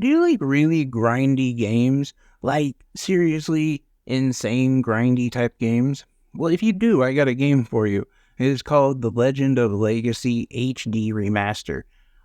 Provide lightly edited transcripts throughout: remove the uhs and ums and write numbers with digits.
Do you like really grindy games? Like, seriously insane grindy type games? Well, if you do, I got a game for you. It is called The Legend of Legacy HD Remaster.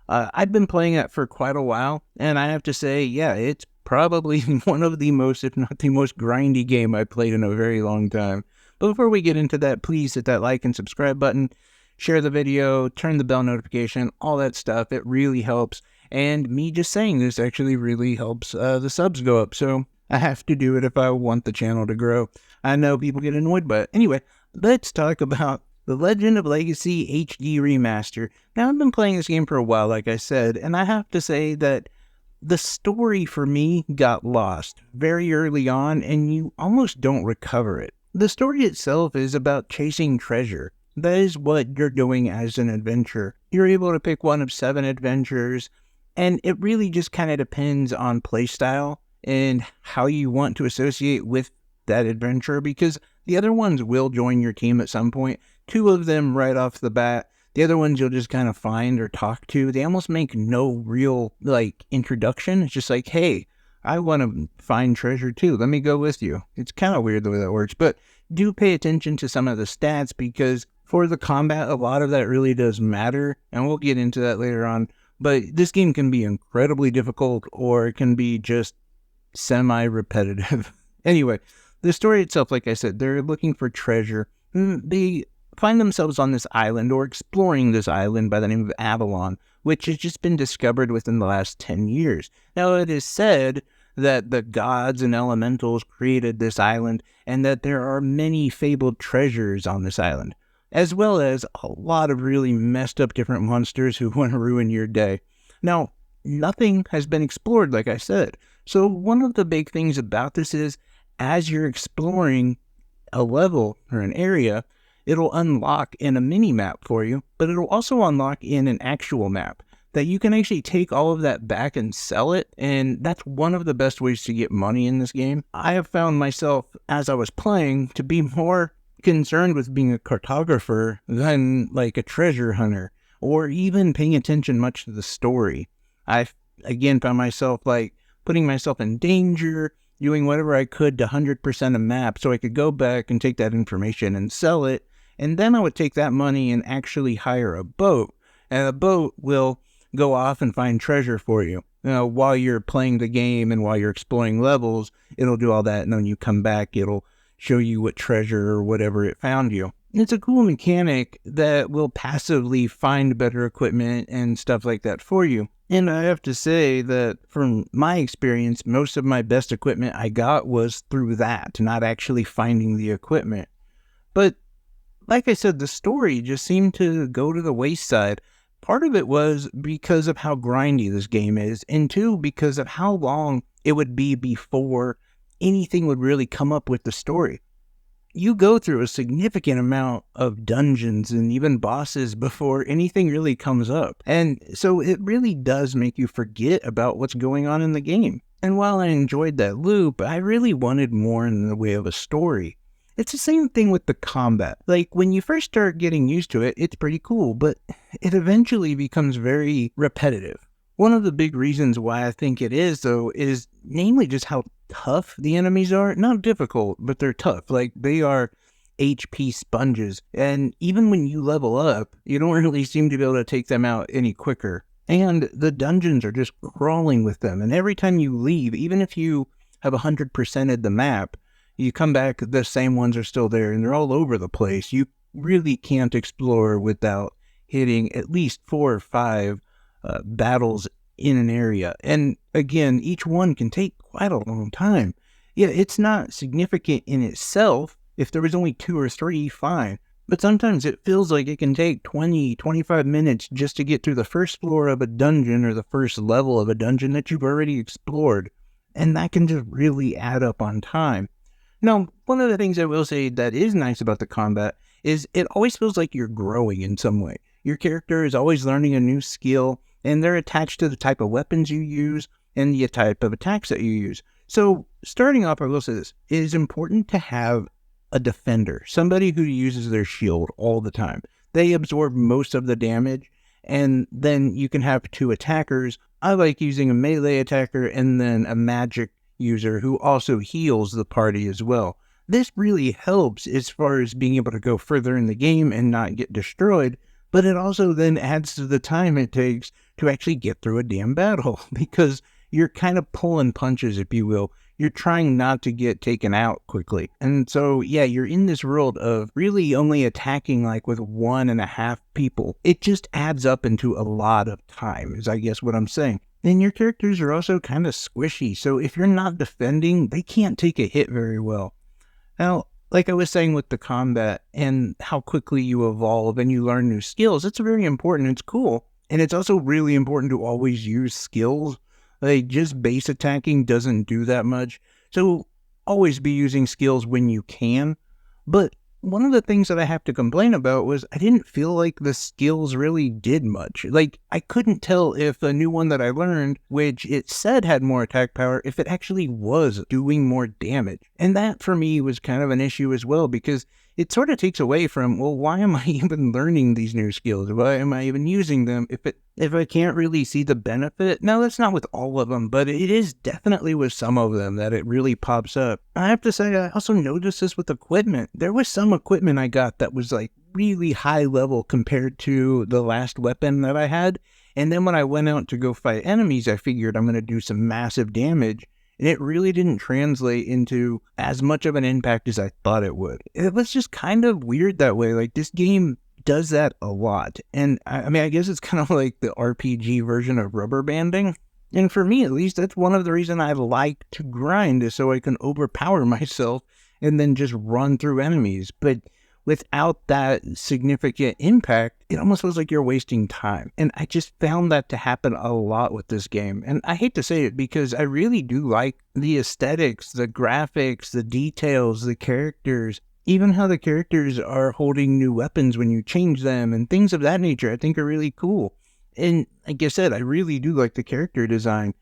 I've been playing it for quite a while, and I have to say, yeah, it's probably one of the most, if not the most grindy game I've played in a very long time. But before we get into that, please hit that like and subscribe button, share the video, turn the bell notification, all that stuff. It really helps. And me just saying this actually really helps the subs go up. So I have to do it if I want the channel to grow. I know people get annoyed, but anyway, let's talk about The Legend of Legacy HD Remaster. Now, I've been playing this game for a while, like I said, and I have to say that the story for me got lost very early on, and you almost don't recover it. The story itself is about chasing treasure. That is what you're doing as an adventurer. You're able to pick one of 7 adventures, and it really just kind of depends on playstyle and how you want to associate with that adventure, because the other ones will join your team at some point. 2 of them right off the bat. The other ones you'll just kind of find or talk to. They almost make no real, introduction. It's just like, hey, I want to find treasure too. Let me go with you. It's kind of weird the way that works, but do pay attention to some of the stats, because for the combat, a lot of that really does matter, and we'll get into that later on. But this game can be incredibly difficult, or it can be just semi-repetitive. Anyway, the story itself, like I said, they're looking for treasure. They find themselves on this island, or exploring this island by the name of Avalon, which has just been discovered within the last 10 years. Now, it is said that the gods and elementals created this island, and that there are many fabled treasures on this island, as well as a lot of really messed up different monsters who want to ruin your day. Now, nothing has been explored, like I said. So one of the big things about this is, as you're exploring a level or an area, it'll unlock in a mini-map for you, but it'll also unlock in an actual map that you can actually take all of that back and sell it, and that's one of the best ways to get money in this game. I have found myself, as I was playing, to be more concerned with being a cartographer than like a treasure hunter, or even paying attention much to the story. I again found myself putting myself in danger, doing whatever I could to 100% a map so I could go back and take that information and sell it, and then I would take that money and actually hire a boat, and a boat will go off and find treasure for you. While you're playing the game and while you're exploring levels, it'll do all that, and then you come back, it'll show you what treasure or whatever it found you. It's a cool mechanic that will passively find better equipment and stuff like that for you. And I have to say that from my experience, most of my best equipment I got was through that, not actually finding the equipment. But like I said, the story just seemed to go to the wayside. Part of it was because of how grindy this game is, and 2, because of how long it would be before anything would really come up with the story. You go through a significant amount of dungeons and even bosses before anything really comes up. And so it really does make you forget about what's going on in the game. And while I enjoyed that loop, I really wanted more in the way of a story. It's the same thing with the combat. Like, when you first start getting used to it, it's pretty cool, but it eventually becomes very repetitive. One of the big reasons why I think it is, though, is namely just how tough the enemies are. Not difficult, but they're tough. Like, they are HP sponges. And even when you level up, you don't really seem to be able to take them out any quicker. And the dungeons are just crawling with them. And every time you leave, even if you have 100%ed the map, you come back, the same ones are still there, and they're all over the place. You really can't explore without hitting at least 4 or 5 battles in an area. And again, each one can take quite a long time. Yeah, it's not significant in itself. If there was only 2 or 3, fine. But sometimes it feels like it can take 20, 25 minutes just to get through the first floor of a dungeon or the first level of a dungeon that you've already explored. And that can just really add up on time. Now, one of the things I will say that is nice about the combat is it always feels like you're growing in some way. Your character is always learning a new skill, and they're attached to the type of weapons you use and the type of attacks that you use. So, starting off, I will say this, it is important to have a defender, somebody who uses their shield all the time. They absorb most of the damage, and then you can have 2 attackers, I like using a melee attacker and then a magic user who also heals the party as well. This really helps as far as being able to go further in the game and not get destroyed, but it also then adds to the time it takes to actually get through a damn battle because you're kind of pulling punches, if you will. You're trying not to get taken out quickly. And so, yeah, you're in this world of really only attacking like with 1.5 people. It just adds up into a lot of time, is I guess what I'm saying. And your characters are also kind of squishy, so if you're not defending, they can't take a hit very well. Now, like I was saying with the combat and how quickly you evolve and you learn new skills, it's very important. It's cool. And it's also really important to always use skills. Like, just base attacking doesn't do that much. So, always be using skills when you can. But one of the things that I have to complain about was I didn't feel like the skills really did much. Like, I couldn't tell if a new one that I learned, which it said had more attack power, if it actually was doing more damage. And that for me was kind of an issue as well, because it sort of takes away from, well, why am I even learning these new skills? Why am I even using them if I can't really see the benefit? Now, that's not with all of them, but it is definitely with some of them that it really pops up. I have to say, I also noticed this with equipment. There was some equipment I got that was like really high level compared to the last weapon that I had. And then when I went out to go fight enemies, I figured I'm going to do some massive damage. And it really didn't translate into as much of an impact as I thought it would. It was just kind of weird that way. Like, this game does that a lot. And I mean, I guess it's kind of like the RPG version of rubber banding. And for me, at least, that's one of the reasons I like to grind, is so I can overpower myself and then just run through enemies. But without that significant impact, it almost feels like you're wasting time. And I just found that to happen a lot with this game. And I hate to say it because I really do like the aesthetics, the graphics, the details, the characters, even how the characters are holding new weapons when you change them and things of that nature, I think are really cool. And like I said, I really do like the character design.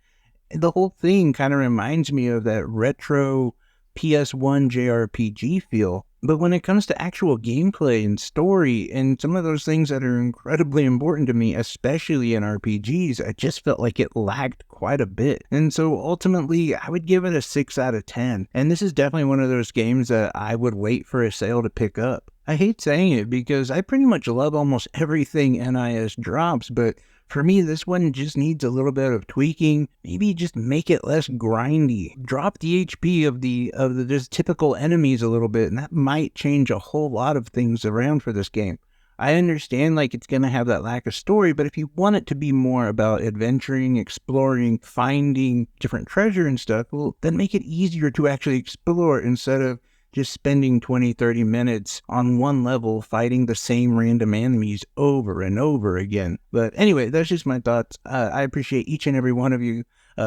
The whole thing kind of reminds me of that retro PS1 jrpg feel. But when it comes to actual gameplay and story and some of those things that are incredibly important to me, especially in RPGs, I just felt like it lagged quite a bit. And so ultimately, I would give it a 6 out of 10. And this is definitely one of those games that I would wait for a sale to pick up. I hate saying it because I pretty much love almost everything NIS drops, but for me, this one just needs a little bit of tweaking. Maybe just make it less grindy. Drop the HP of the just typical enemies a little bit, and that might change a whole lot of things around for this game. I understand like it's gonna have that lack of story, but if you want it to be more about adventuring, exploring, finding different treasure and stuff, well, then make it easier to actually explore instead of just spending 20, 30 minutes on one level fighting the same random enemies over and over again. But anyway, that's just my thoughts. I appreciate each and every one of you.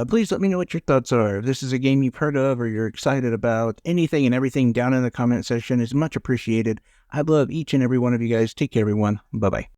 Please let me know what your thoughts are. If this is a game you've heard of or you're excited about, anything and everything down in the comment section is much appreciated. I love each and every one of you guys. Take care, everyone. Bye-bye.